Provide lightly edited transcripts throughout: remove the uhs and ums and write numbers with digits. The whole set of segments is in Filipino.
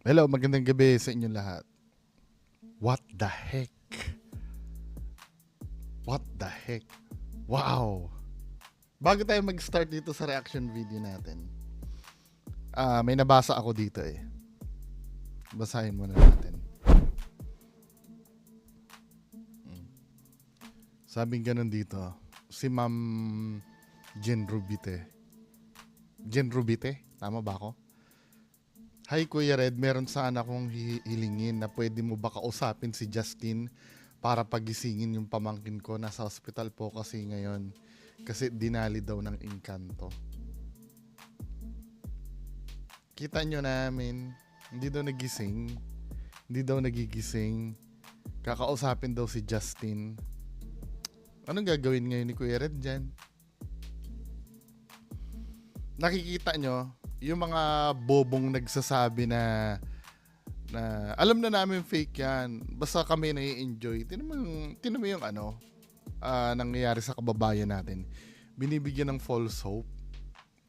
Hello, magandang gabi sa inyong lahat. What the heck? What the heck? Wow! Bago tayo mag-start dito sa reaction video natin, may nabasa ako dito eh. Basahin muna natin. Sabing ganun dito, si Ma'am Jen Rubite. Jen Rubite? Tama ba ako? Hi Kuya Red, meron sana akong hilingin na pwede mo ba kausapin si Justin para pagisingin yung pamangkin ko. Nasa hospital po kasi ngayon kasi dinali daw ng engkanto. Kita nyo namin, hindi daw nagising, hindi daw nagigising. Kakausapin daw si Justin. Anong gagawin ngayon ni Kuya Red dyan? Nakikita nyo, yung mga bobong nagsasabi na alam na namin fake yan, basta kami nai-enjoy. Tinan mo yung nangyayari sa kababayan natin. Binibigyan ng false hope.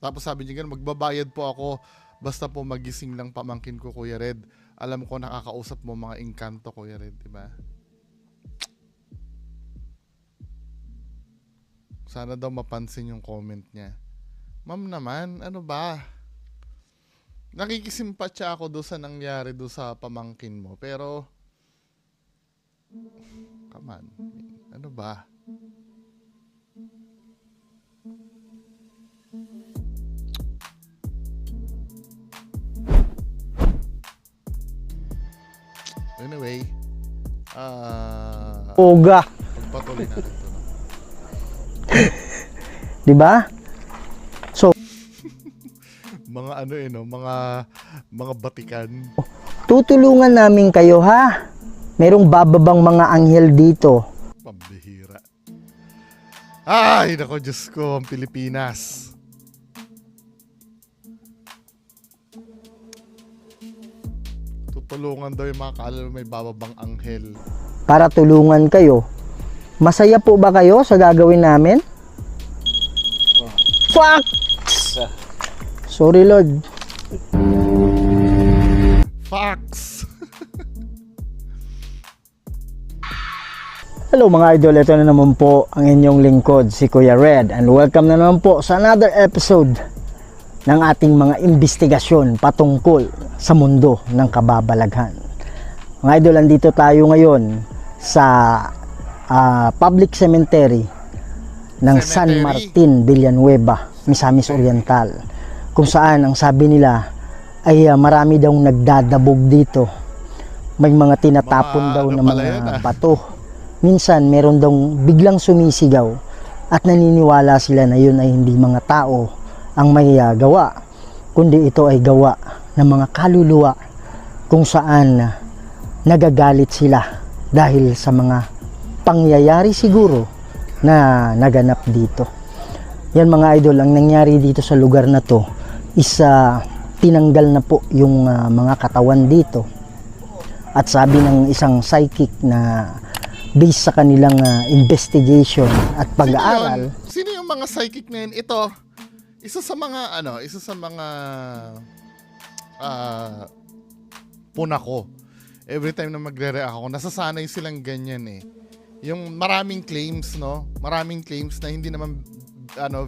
Tapos sabi niya ganun, magbabayad po ako basta po magising lang pamangkin ko, Kuya Red. Alam ko nakakausap mo mga engkanto, Kuya Red, diba? Sana daw mapansin yung comment niya. Ma'am naman, ano ba? Nakikisimpatya ako doon sa nangyari doon sa pamangkin mo. Pero, come on. Ano ba? Anyway, Oga. pagpatuloy natin ito. Di ba? So, Mga mga batikan. tutulungan namin kayo ha. Merong bababang mga anghel dito. Pambihira. Ay, nako Diyos ko, ang Pilipinas. Tutulungan daw yung mga kalalo may bababang anghel. Para tulungan kayo. Masaya po ba kayo sa gagawin namin? Fuck! Sorry Lord. Facts! Hello mga idol, ito na naman po ang inyong lingkod, si Kuya Red. And welcome na naman po sa another episode ng ating mga investigasyon patungkol sa mundo ng kababalaghan. Mga idol, andito tayo ngayon sa public cemetery ng San Martin, Villanueva, Misamis Oriental, kung saan ang sabi nila ay marami daw nagdadabog dito. May mga tinatapon daw na mga bato. Minsan meron daw biglang sumisigaw at naniniwala sila na yun ay hindi mga tao ang may gawa, kundi ito ay gawa ng mga kaluluwa kung saan nagagalit sila dahil sa mga pangyayari siguro na naganap dito. Yan mga idol, ang nangyari dito sa lugar na to is tinanggal na po yung mga katawan dito. At sabi ng isang psychic na based sa kanilang investigation at pag-aaral. Sino yung mga psychic na yun? Ito, isa sa mga puna ko. Every time na magre-react ako, nasasanay silang ganyan eh. Yung maraming claims, no? Maraming claims na hindi naman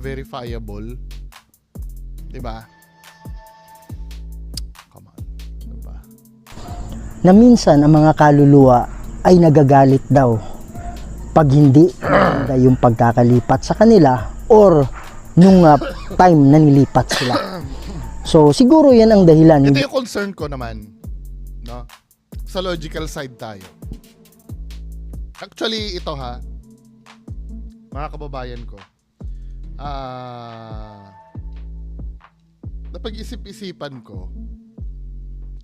verifiable. 'Di ba? Come on. Diba? Na minsan ang mga kaluluwa ay nagagalit daw pag hindi maganda yung pagkakalipat sa kanila or nung time na nilipat sila. So siguro yan ang dahilan. Ito yung concern ko naman, no? Sa logical side tayo. Actually, ito mga kababayan ko, napag-isip-isipan ko,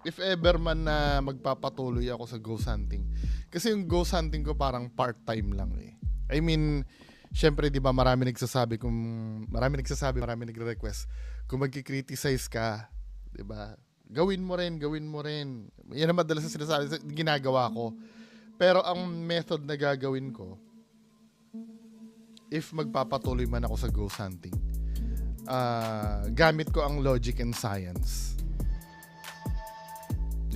if ever man na magpapatuloy ako sa ghost hunting, kasi yung ghost hunting ko parang part-time lang eh. I mean, syempre, di ba, marami nagre-request, kung magki-criticize ka, di ba, gawin mo rin. Yan ang madalas na sinasabi, ginagawa ko. Pero ang method na gagawin ko, if magpapatuloy man ako sa ghost hunting, gamit ko ang logic and science.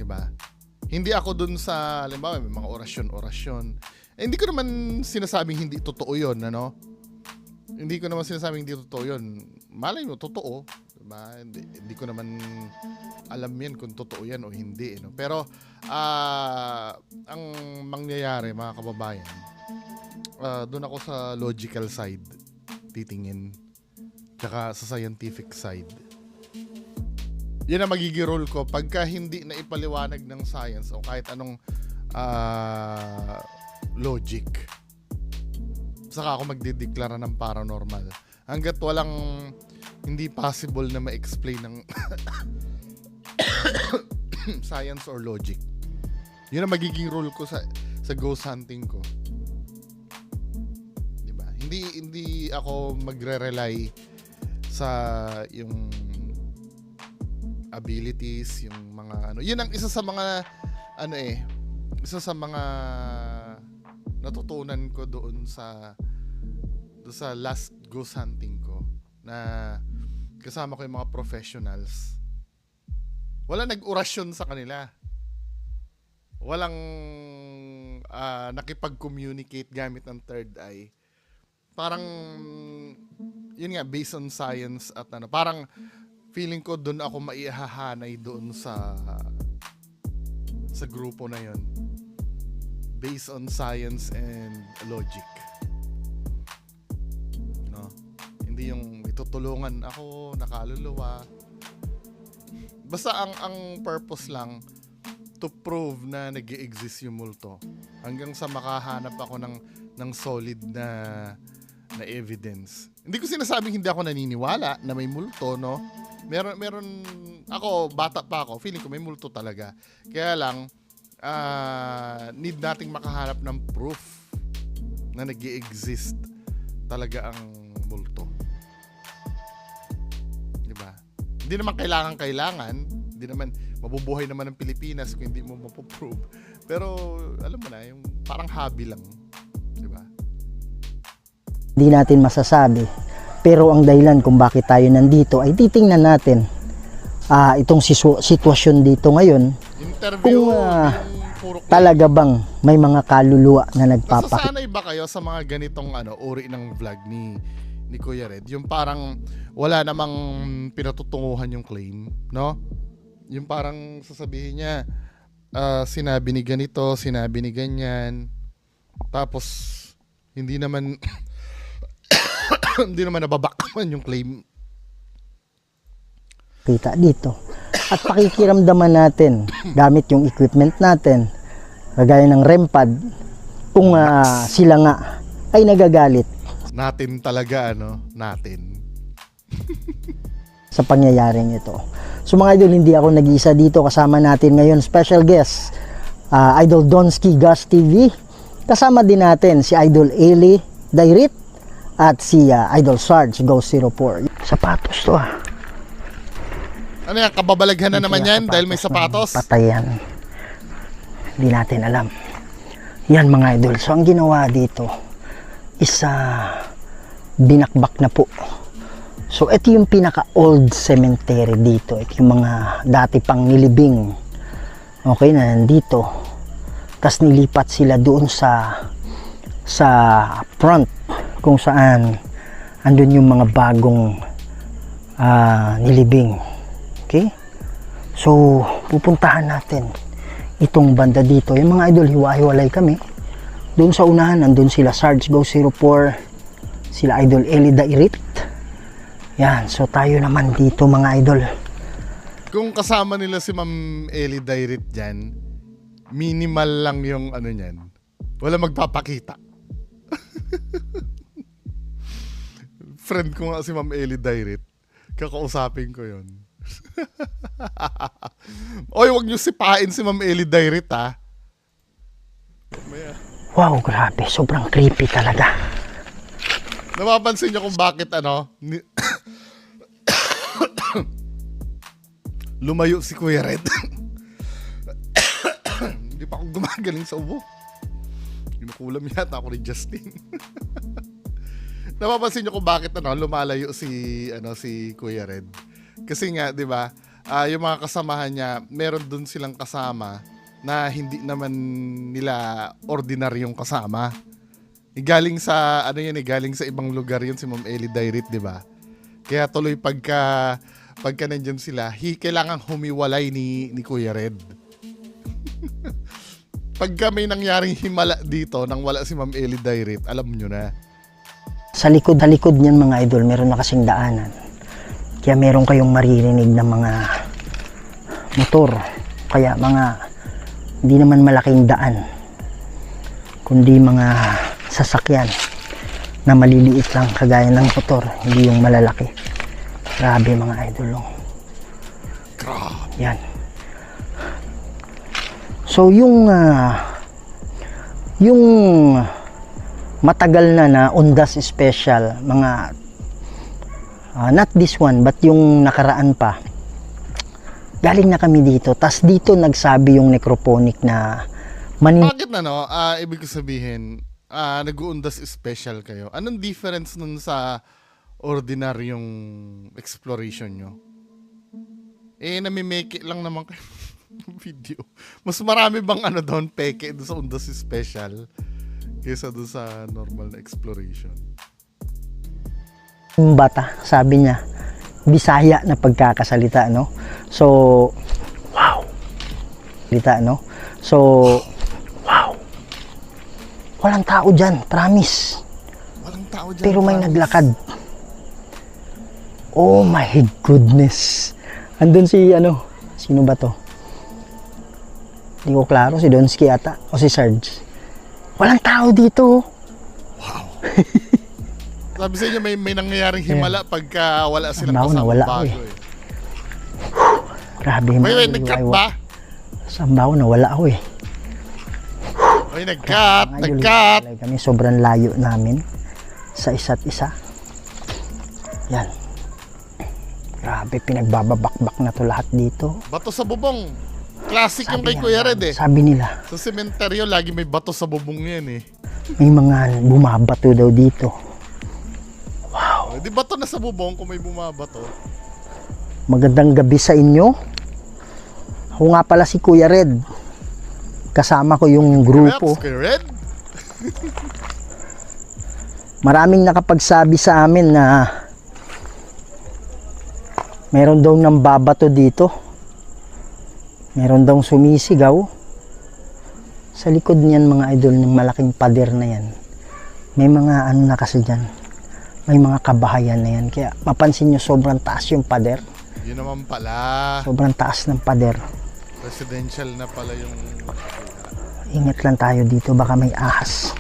'Di ba? Hindi ako dun sa, halimbawa, may mga orasyon. Hindi ko naman sinasabing hindi totoo 'yon, ano? Hindi ko naman sinasabing hindi totoo 'yon. Malay mo totoo, 'di ba? Hindi ko naman alam 'yan kung totoo 'yan o hindi, no? Pero ang mangyayari, mga kababayan, doon ako sa logical side titingin, tsaka sa scientific side. Yan ang magiging role ko pagka hindi na ipaliwanag ng science o kahit anong logic. Saka ako magdideklara ng paranormal. Hanggat walang hindi possible na ma-explain ng science or logic. Yun ang magiging role ko sa ghost hunting ko. Diba? Hindi ako magre-rely sa yung abilities, yung mga ano. Yun ang isa sa mga isa sa mga natutunan ko doon sa last ghost hunting ko, na kasama ko yung mga professionals. Wala nag-orasyon sa kanila. Walang nakipag-communicate gamit ng third eye. Parang yun nga, based on science at ano, parang feeling ko doon ako maihahanay doon sa grupo na yun, based on science and logic, no? Hindi yung itutulungan ako, nakaluluwa. Basta ang purpose lang to prove na nag-i-exist yung multo, hanggang sa makahanap ako ng solid na evidence. Hindi ko sinasabing hindi ako naniniwala na may multo, no? Meron ako, bata pa ako, feeling ko may multo talaga. Kaya lang need nating makahanap ng proof na nag-i-exist talaga ang multo. 'Di ba? Hindi naman kailangan, hindi naman mabubuhay naman ng Pilipinas kung hindi mo mapoprove. Pero alam mo na, yung parang hobby lang, 'di ba? Hindi natin masasabi. Pero ang dahilan kung bakit tayo nandito ay titingnan natin itong sitwasyon dito ngayon. Interview, Kung talaga bang may mga kaluluwa na nagpapakita. Nasasanay ba kayo sa mga ganitong uri ng vlog ni Kuya Red? Yung parang wala namang pinatutunguhan yung claim, no? Yung parang sasabihin niya, sinabi ni ganito, sinabi ni ganyan. Tapos hindi naman hindi naman nababakman yung claim. Kita dito. At pakikiramdaman natin gamit yung equipment natin, kagaya ng REM pad, kung sila nga ay nagagalit Natin talaga, natin. sa pangyayaring ito. So mga idol, hindi ako nag-iisa dito. Kasama natin ngayon special guest, Idol Donski Gas TV. Kasama din natin si Idol Eli Dairit at si Idol Sarge Ghost 04. Sapatos to Ano yan, kababalaghan na naman yan dahil may sapatos? Patayan. Hindi natin alam. Yan mga idol. So ang ginawa dito is binakbak na po. So ito yung pinaka old cemetery dito. Ito yung mga dati pang nilibing. Okay na nandito. Tapos nilipat sila doon sa front kung saan andun yung mga bagong nilibing. Okay? So, pupuntahan natin itong banda dito. Yung mga idol, hiwa-hiwalay kami. Doon sa unahan, nandun sila Sarge Ghost 04, sila Idol Eli Dairit. Yan, so tayo naman dito mga idol. Kung kasama nila si Ma'am Eli Dairit dyan, minimal lang yung niyan. Wala magpapakita. Friend ko nga si Ma'am Eli Dairit. Kakausapin ko yun. Oy, wag niyo sipain si Ma'am Eli Dairit, ha? Wow, grabe. Sobrang creepy talaga. Napapansin niyo kung bakit lumayo si Kuya Red? Hindi pa ako gumagaling sa ubo. Kinukulam yata ako ni Justin. Napapansin niyo kung bakit lumalayo si Kuya Red? Kasi nga, 'di ba? yung mga kasamahan niya, meron dun silang kasama na hindi naman nila ordinaryong kasama. Galing sa galing sa ibang lugar yun si Ma'am Ellie Dairit, 'di ba? Kaya tuloy pagka nandiyan sila, kailangan humiwalay ni Kuya Red. Pagka may nangyaring himala dito nang wala si Ma'am Ellie Dairit, alam nyo na. Sa likod niyan mga idol, meron na kasing daanan. Kaya meron kayong maririnig ng mga motor. Kaya mga hindi naman malaking daan, kundi mga sasakyan na maliliit lang kagaya ng motor, hindi yung malalaki. Grabe mga idol. Yan. So yung matagal na Undas Special, mga not this one but yung nakaraan pa, galing na kami dito. Tas dito nagsabi yung necroponic na Bakit ibig ko sabihin, nag-uundas special kayo. Anong difference nun sa ordinaryong exploration nyo? Namimake lang naman kayo ng video. Mas marami bang doon peke doon sa undas special kaysa doon sa normal na exploration? yung bata, sabi niya, Bisaya na pagkakasalita, no? So, wow. Salita, no? So, wow. Walang tao dyan, promise. Walang tao dyan. Pero may naglakad. Oh my goodness. Andun si, sino ba to? Hindi ko klaro, si Donsky ata, o si Sarge. Walang tao dito. Wow. Sabi sa inyo, may nangyayaring himala pagka wala silang Sambaw na kasamang wala bago ako eh. Grabe. Wait, nag-cut ba? Sambaw na wala ako eh. Oy, nag-cut. Kami sobrang layo namin sa isa't isa. Yan. Grabe, pinagbababakbak na to lahat dito. Bato sa bubong. Classic yung kay nga, Kuya Red eh. Sabi nila, Sa sementeryo, lagi may bato sa bubong yan eh. may mga bumabato daw dito. Di bato na sa bubong kung may bumabato. Magandang gabi sa inyo. Ako nga pala si Kuya Red. Kasama ko yung grupo. Kuya Red? Maraming nakapagsabi sa amin na meron daw nang babato dito. Meron daw sumisigaw. Sa likod niyan mga idol, ng malaking pader na yan, may mga na kasi dyan. May mga kabahayan na yan. Kaya mapansin nyo, sobrang taas yung pader. Yun naman pala. Sobrang taas ng pader. Residential na pala yung... Ingat lang tayo dito, baka may ahas.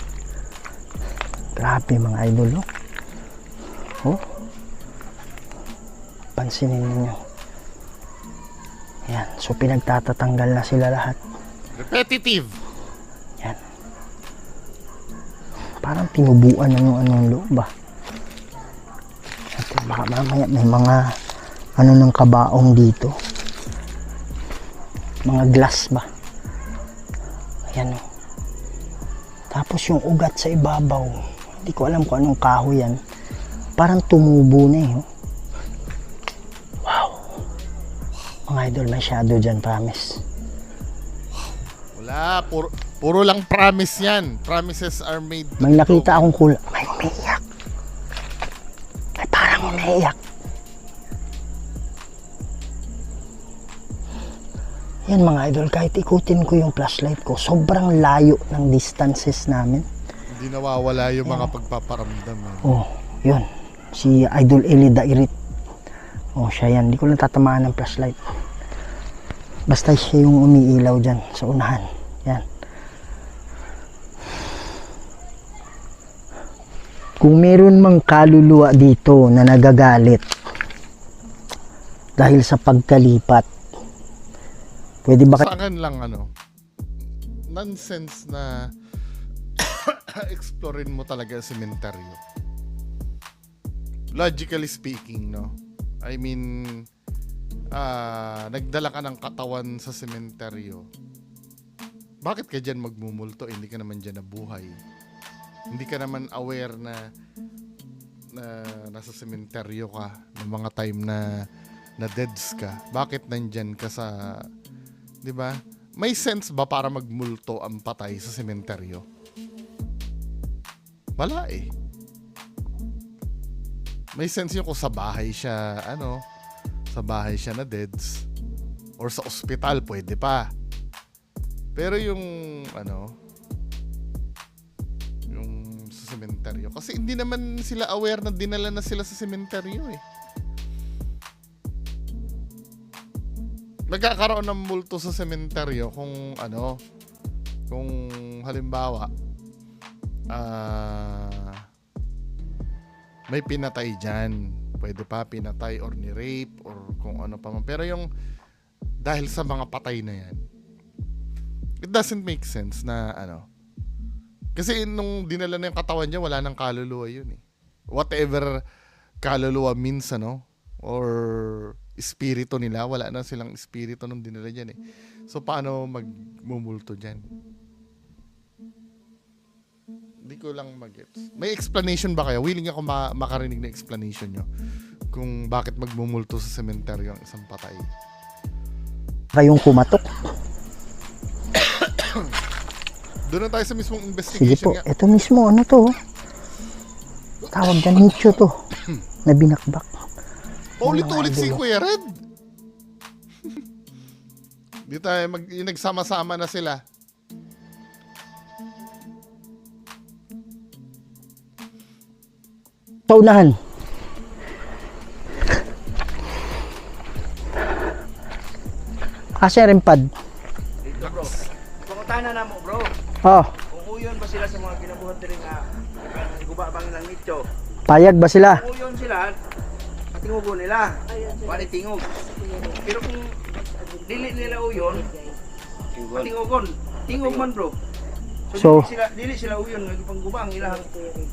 Grabe mga idol, no? Oh. Pansinin niyo. Yan, so pinagtatatanggal na sila lahat. Repetitive. Yan. Parang tinubuan na yung anong loob ba? At baka mamaya may mga ng kabaong dito. Mga glass ba? Ayan o. Tapos yung ugat sa ibabaw, hindi ko alam kung anong kahoy yan. Parang tumubo na eh. Wow. Mga idol, may shadow dyan, promise. Wala, puro lang promise yan. Promises are made. May nakita akong kulay. May umiiyak. May parang umiiyak. Yan mga idol, kahit ikutin ko yung flashlight ko, sobrang layo ng distances namin. Hindi nawawala yung mga pagpaparamdam. Oh, yun. Si Idol Eli Dairit. Oh, siya yan. Hindi ko lang tatamaan ng flashlight. Basta siya yung umiilaw dyan sa unahan. Yan. Kung meron mang kaluluwa dito na nagagalit dahil sa pagkalipat, pwede ba Sa akin lang nonsense na explorein mo talaga ang sementeryo. Logically speaking, no? I mean, nagdala ka ng katawan sa sementeryo. Bakit ka dyan magmumulto? Hindi ka naman dyan nabuhay. Hindi ka naman aware na nasa sementeryo ka ng mga time na na deads ka, bakit nandyan ka sa, 'di ba? May sense ba para magmulto ang patay sa sementeryo? Wala eh. May sense yun kung sa bahay siya, sa bahay siya na deads. Or sa ospital, pwede pa. Pero yung sa sementeryo. Kasi hindi naman sila aware na dinala na sila sa sementeryo eh. Nagkakaroon ng multo sa sementeryo kung kung halimbawa, may pinatay dyan. Pwede pa pinatay or ni-rape or kung ano pa man. Pero yung dahil sa mga patay na yan, it doesn't make sense na kasi nung dinala na yung katawan niya, wala nang kaluluwa yun eh. Whatever kaluluwa means, or espiritu nila, wala na silang espiritu nung dinala dyan eh. So, paano magmumulto dyan? Hindi ko lang mag-gets. May explanation ba kayo? Willing ako makarinig na explanation nyo kung bakit magmumulto sa sementeryo ang isang patay. Kayong kumatok. Doon na tayo sa mismong Sige investigation po, nga. ito mismo, to? Tawag dyan, nicho to. Na binakbak. Paulit-ulit si Kuya Red. Di tayo yung nagsama-sama na sila. Sa unahan. Kasi rin pad. Bro, pangutan na mo bro. Oh, Kung uyon ba sila sa mga kinabuhat rin nga guba bang ng nicho? payag ba sila? Kung uyon sila, patingugon nila. Wala tingog. Pero kung dili nila uyon, patingugon. Tingog man bro. So, dili sila uyon nga pangguba ang ilang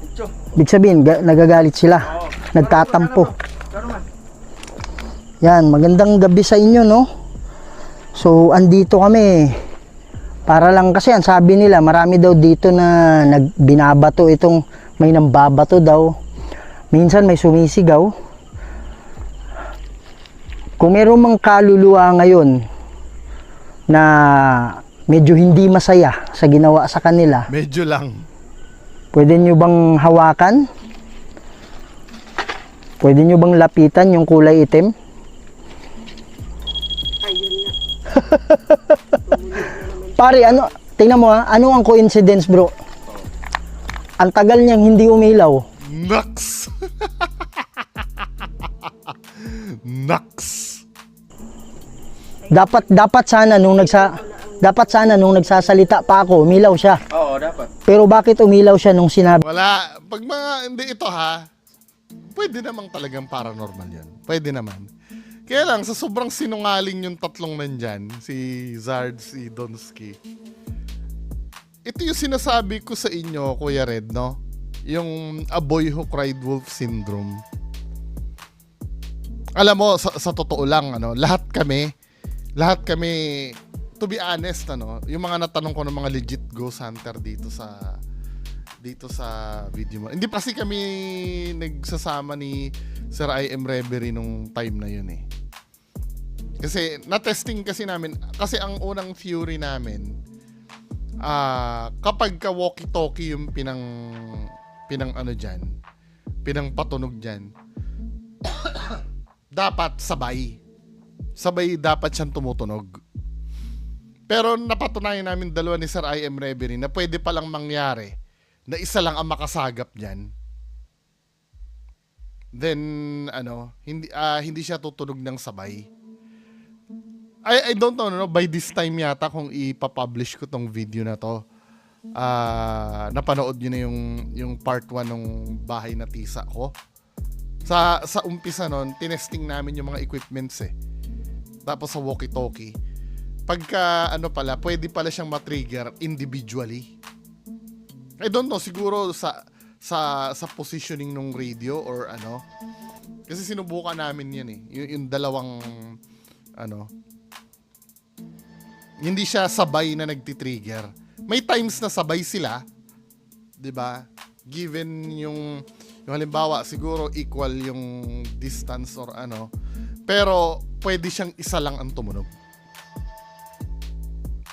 nicho. Big sabihin, nagagalit sila. Oo. Nagtatampo. Kano man? Yan, magandang gabi sa inyo, no? So, andito kami. Para lang kasi, ang sabi nila, marami daw dito na binabato itong, may nambabato daw. Minsan may sumisigaw. Kung meron mang kaluluwa ngayon na medyo hindi masaya sa ginawa sa kanila, Medyo lang. pwede nyo bang hawakan? Pwede nyo bang lapitan yung kulay itim? Pare, tingnan mo ano ang coincidence bro? Ang tagal niyang hindi umilaw. Naks! Naks! Dapat sana nung nagsasalita pa ako, umilaw siya. Oo, dapat. Pero bakit umilaw siya nung sinabi? Wala. Pag mga hindi ito pwede namang talagang paranormal yun. Pwede naman. Kaya lang, sa sobrang sinungaling yung tatlong nandyan, si Zard, si Donsky, ito yung sinasabi ko sa inyo, Kuya Red, no? Yung A Boy Who Cried Wolf Syndrome. Alam mo, sa totoo lang, lahat kami, to be honest, yung mga natanong ko ng mga legit ghost hunter dito sa video mo. Hindi pa kasi kami nagsasama ni Sir I.M. Reverie nung time na yun eh. Kasi na-testing kasi namin, kasi ang unang theory namin, kapag ka walkie-talkie yung pinang patunog dyan, dapat sabay dapat siyang tumutunog. Pero napatunayan namin dalawa ni Sir I.M. Reverie na pwede palang mangyari na isa lang ang makasagap dyan. Then, hindi siya tutunog ng sabay. I don't know, by this time yata kung ipapublish ko tong video na to, napanood nyo na yung part 1 ng bahay na tisa ko. Sa umpisa nun, tinesting namin yung mga equipments eh. Tapos sa walkie-talkie. Pagka pwede pala siyang matrigger individually. I don't know, siguro sa positioning ng radio or Kasi sinubukan namin yan eh. Yung dalawang hindi siya sabay na nagtitrigger. May times na sabay sila, 'di ba? Given yung halimbawa siguro equal yung distance or Pero pwede siyang isa lang ang tumunog.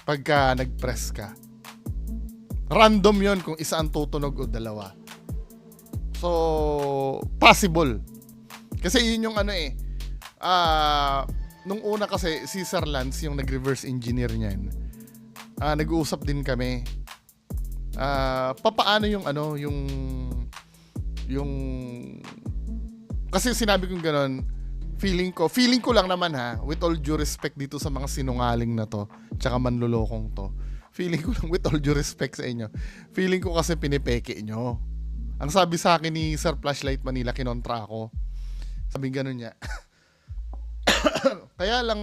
Pagka nag-press ka. Random yon kung isa ang tutunog o dalawa. So, possible. Kasi yun yung ano nung una kasi si Sir Lance, yung nag-reverse engineer niyan, nag-uusap din kami. Papaano yung kasi sinabi kong gano'n, feeling ko lang naman with all due respect dito sa mga sinungaling na to, tsaka manlulokong to. Feeling ko lang, with all due respect sa inyo, feeling ko kasi pinipeke nyo. Ang sabi sa akin ni Sir Flashlight Manila, kinontra ako. Sabi gano'n niya. Kaya lang,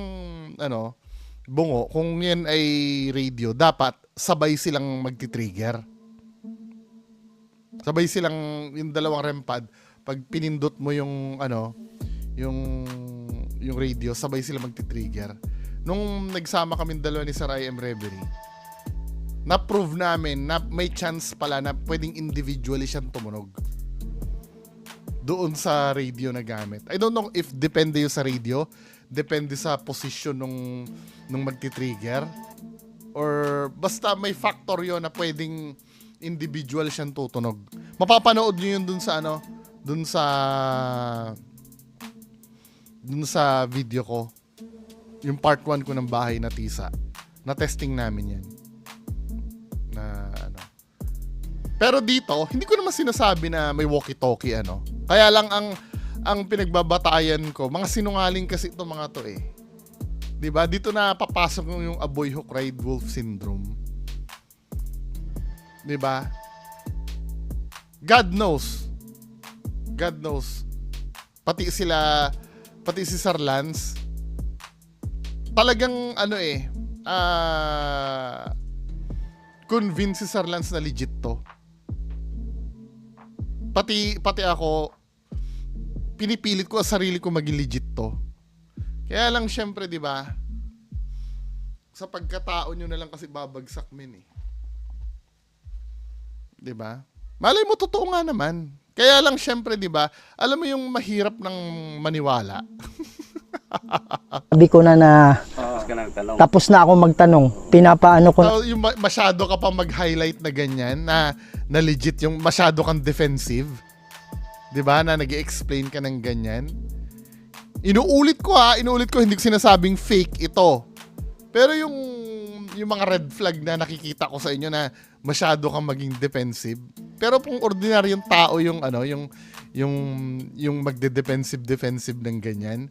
bungo, kung yan ay radio, dapat sabay silang magti-trigger. Sabay silang, yung dalawang REM pad, pag pinindot mo yung radio, sabay sila magti-trigger. Nung nagsama kami dalawa ni Sir I.M. Reverie, na-prove namin na may chance pala na pwedeng individually siyang tumunog doon sa radio na gamit. I don't know if depende yung sa radio, depende sa position nung magti-trigger, or basta may factor yon na pwedeng individual siyang tutunog. Mapapanood nyo yun dun sa video ko, yung part 1 ko ng Bahay na Tisa, na testing namin yan. Pero dito, hindi ko naman sinasabi na may walkie-talkie Kaya lang ang pinagbabatayan ko, mga sinungaling kasi ito mga to 'Di ba? Dito na papasok yung A Boy Who Cried Wolf syndrome. 'Di ba? God knows. Pati si Sir Lance, talagang convince si Sir Lance na legit to. Pati ako, pinipilit ko ang sarili ko maging legit to. Kaya lang syempre, 'di ba? Sa pagkatao nyo na lang kasi babagsak min 'Di ba? Malay mo totoo nga naman. Kaya lang syempre, 'di ba? Alam mo yung mahirap ng maniwala. Sabi ko na tapos na ako magtanong. Pinapaano ko So, yung masyado ka pa mag-highlight na ganyan, na legit, yung masyado kang defensive. 'Di ba? Na nag-explain ka ng ganyan. Inuulit ko, hindi ko sinasabing fake ito. Pero yung mga red flag na nakikita ko sa inyo na masyado kang maging defensive. Pero kung ordinaryong tao yung magde-defensive ng ganyan,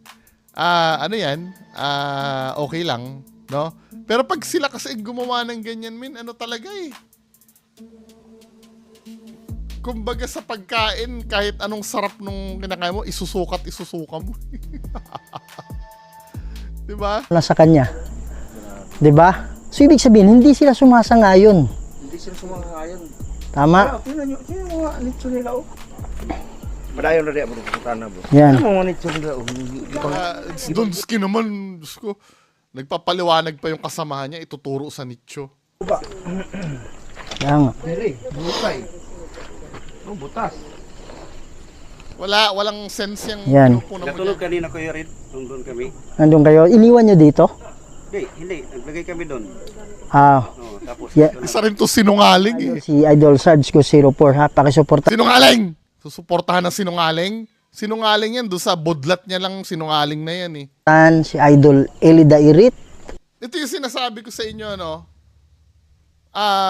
okay lang, no? Pero pag sila kasi gumawa ng ganyan, talaga kumbaga sa pagkain, kahit anong sarap nung kinakain mo, isusuka mo. Diba? na sa kanya. 'Di ba? So ibig sabihin, hindi sila sumasangayon. Hindi sila sumangayon. Tama? Tingnan nyo mga nitso nila Madayon na rin mo pupuntahan na bro. Yan. Ano mga nitso nila Donski naman, Diyos ko, nagpapaliwanag pa yung kasamahan niya, ituturo sa nicho. Kaya nga. Dili, bukay. Butas. Walang sense yung Yan. grupo na Natulog kanina ko yun, doon kami. Nandun kayo. Iniwan nyo dito? Hindi, naglagay kami doon. Tapos Yeah. Isa rin to sinungaling Si Idol Sarge ko 04 ha. Pakisuporta. Sinungaling! Susuportahan ng sinungaling? Sinungaling yan, doon sa bodlat niya lang sinungaling na yan Si Idol Elida Irit. Ito yung sinasabi ko sa inyo,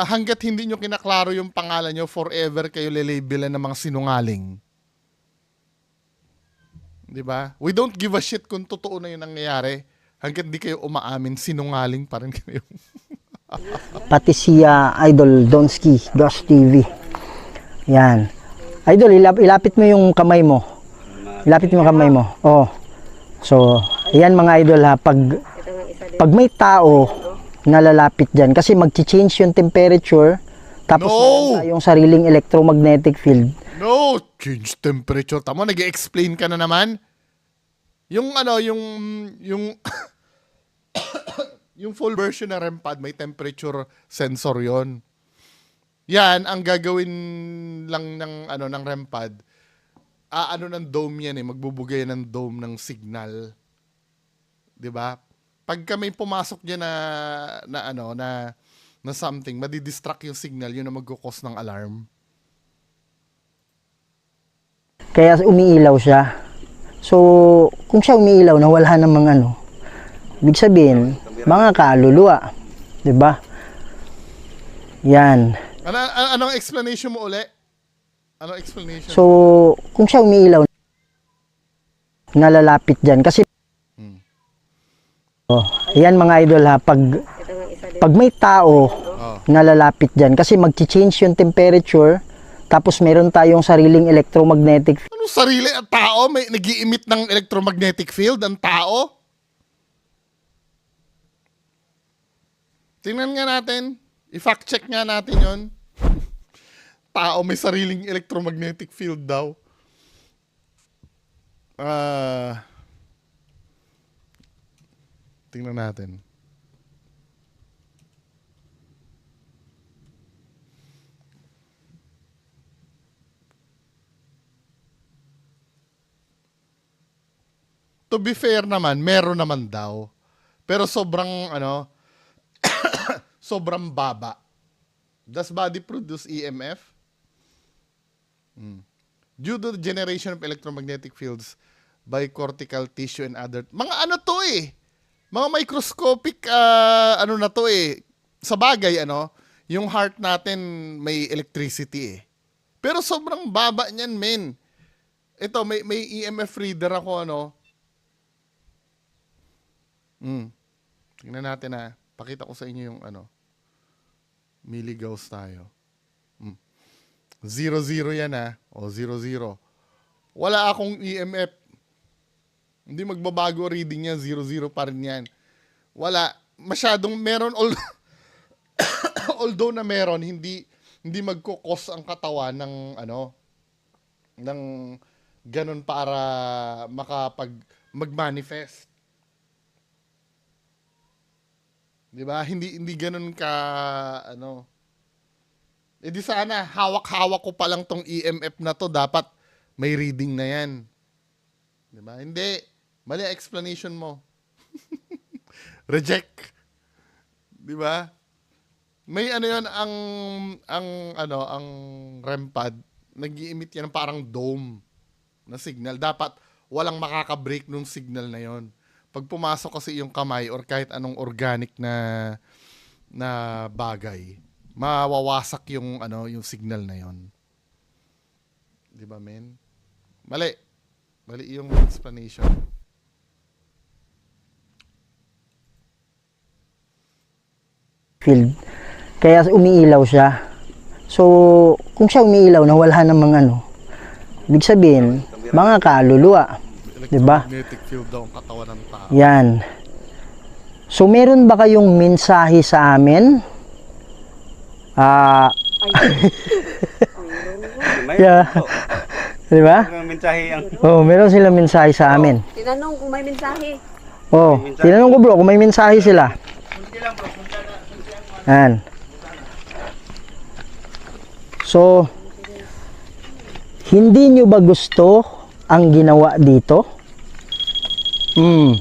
hanggat hindi nyo kinaklaro yung pangalan nyo, forever kayo lelabelan ng mga sinungaling. Diba? We don't give a shit kung totoo na yung nangyayari. Hanggat di kayo umaamin, sinungaling pa rin kayo. Pati si Idol Donski, Gosh TV. Yan. Idol, ilapit mo yung kamay mo. Ilapit mo yung kamay mo. Oh. So, ayan mga idol ha. Pag may tao nalalapit dyan, kasi mag-change yung temperature, tapos meron tayong sariling electromagnetic field. No! Change temperature. Tama, nag-explain ka na naman. Yung yung full version ng REM pad, may temperature sensor yon. Yan, ang gagawin lang ng REM pad, ng dome yan magbubugay ng dome ng signal 'di ba? Pagka may pumasok diyan na something, madidistract yung signal, yun na magko-cause ng alarm. Kaya umiilaw siya. So, kung siya umiilaw na wala namang ibig sabihin, mga kaluluwa. 'Di ba? Yan. Anong explanation mo uli? Anong explanation? So, kung siya umiilaw, nalalapit dyan. Kasi, yan mga idol ha, pag may tao, nalalapit dyan. Kasi mag-change yung temperature, tapos meron tayong sariling electromagnetic Anong sarili? Ang tao? May nag-i-emit ng electromagnetic field? Ang tao? Tingnan nga natin. I-fact check nga natin yon. Tao may sariling electromagnetic field daw. Tingnan natin. To be fair naman, meron naman daw. Pero sobrang sobrang baba. Does body produce EMF? Due to the generation of electromagnetic fields by cortical tissue and other... Mga to eh. Mga microscopic na to eh. Sa bagay, yung heart natin may electricity eh. Pero sobrang baba niyan, men. Ito, may EMF reader ako, Tingnan natin Pakita ko sa inyo yung milligauss tayo. 0, 0 yan 0, 0. Wala akong EMF. Hindi magbabago reading niya, 0, 0 pa rin yan. Wala. Masyadong meron, although na meron, hindi magkukos ang katawan ng ng ganun para mag-manifest. Di ba? Hindi ganun ka, di sana, hawak-hawak ko pa lang tong EMF na to, dapat may reading na yan. Di ba? Hindi. Mali explanation mo. Reject. Di ba? May yun, ang REM pad, nag-i-emit yan ng parang dome na signal. Dapat walang makaka-break nung signal na yon. Pag pumasok kasi yung kamay or kahit anong organic na bagay, mawawasak yung yung signal na yon. 'Di ba, men? Mali yung explanation. field. Kaya umiilaw siya. So, kung siya umiilaw na wala namang ibig sabihin, mga kaluluwa. Diba? Electromagnetic field daw ang katawan ng tao. Yan. So, meron ba kayong mensahe sa amin? Yeah. Diba? Meron silang mensahe sa amin. Tinanong kung may mensahe. Tinanong ko bro kung may mensahe sila. Yan. So, hindi nyo ba gusto ang ginawa dito? Yung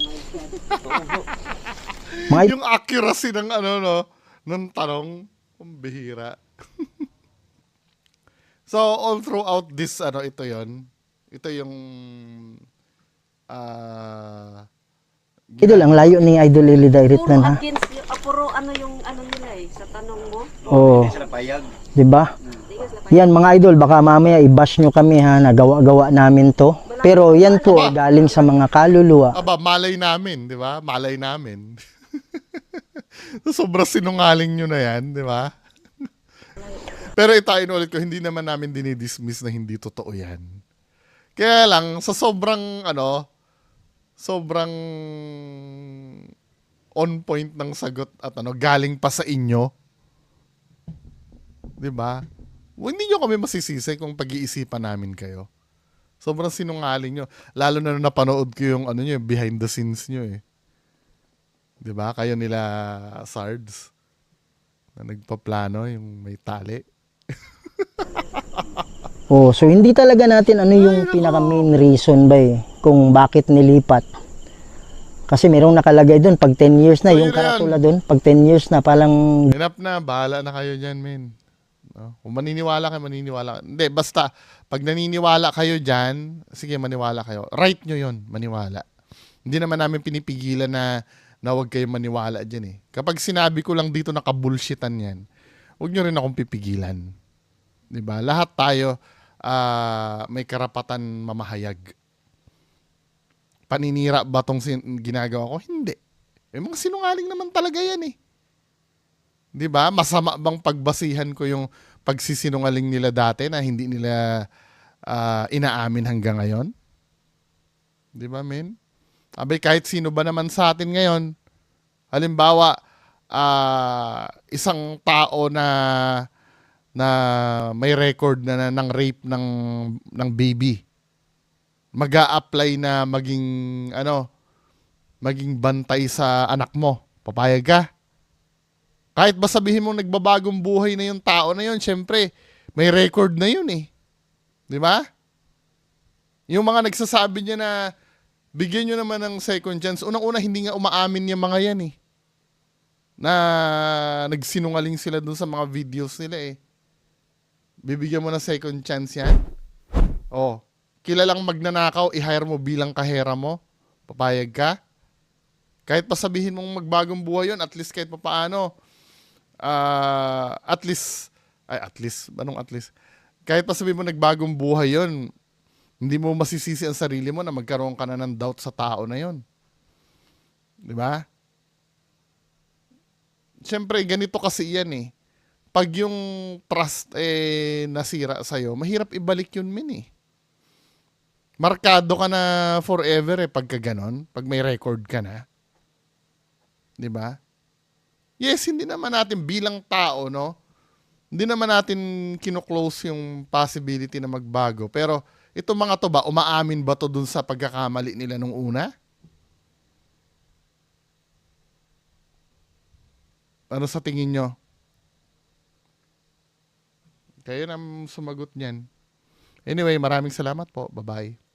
accuracy ng ng tanong, bihira. So, all throughout this, ito yon. Ito yung Idol, ang layo ni Idol Eli Direct Puro na ha. against, puro yung nila sa tanong mo. Hindi sila payag. Diba? Yan mga idol, baka mamaya i-bash nyo kami ha, nagawa-gawa namin to. Pero yan po galing sa mga kaluluwa. Malay namin, di ba? Malay namin. Sobrang sinungaling nyo na yan, di ba? Pero ito, inulit ko, hindi naman namin dinidismiss na hindi totoo yan. Kaya lang, sa sobrang, sobrang on point ng sagot at galing pa sa inyo. Di ba? Hindi nyo kami masisisi kung pag-iisipan namin kayo. Sobrang sinungaling nyo. Lalo na napanood ko yung behind the scenes nyo eh. 'Di ba? Kayo nila Sards na nagpaplano yung may tali. So hindi talaga natin yung pinaka main reason ba kung bakit nilipat. Kasi merong nakalagay doon, pag 10 years na, So, yung yun na karatula doon, pag 10 years na, palang Enough na, bahala na kayo dyan, men. No? Kung maniniwala kayo, maniniwala. Hindi, basta, pag naniniwala kayo dyan, sige, maniwala kayo. Right nyo yun, maniwala. Hindi naman namin pinipigilan na huwag kayo maniwala dyan eh. Kapag sinabi ko lang dito nakabullshitan yan, huwag nyo rin akong pipigilan. 'Di ba? Lahat tayo may karapatan mamahayag. Paninira ba tong ginagawa ko? Hindi. Mga sinungaling naman talaga yan eh. 'Di ba? Masama bang pagbasihan ko yung pagsisinungaling nila dati na hindi nila inaamin hanggang ngayon? 'Di ba, men? Abay, kahit sino ba naman sa atin ngayon, halimbawa, isang tao na may record na ng rape ng baby, mag-a-apply na maging bantay sa anak mo. Papayag ka? Kahit ba sabihin mo nagbabagong buhay na yung tao na yun, syempre, may record na yun eh. Di ba? Yung mga nagsasabi niya na bigyan nyo naman ng second chance, unang-una hindi nga umaamin yung mga yan eh. Na nagsinungaling sila dun sa mga videos nila eh. Bibigyan mo na second chance yan? Oh, kilalang magnanakaw, i-hire mo bilang kahera mo? Papayag ka? Kahit pa sabihin mong magbagong buhay yun, at least kahit pa paano, kahit pa sabihin mo nagbagong buhay yun, hindi mo masisisi ang sarili mo na magkaroon ka na ng doubt sa tao na yun. Di ba? Siyempre, ganito kasi yan eh. Pag yung trust nasira sa'yo, mahirap ibalik yun, min eh. Markado ka na forever eh pagka ganon, pag may record ka na. Di ba? Yes, hindi naman natin bilang tao, no? Hindi naman natin kino-close yung possibility na magbago. Pero, ito mga to ba, umaamin ba to dun sa pagkakamali nila nung una? Ano sa tingin nyo? Kayo na sumagot niyan. Anyway, maraming salamat po. Bye-bye.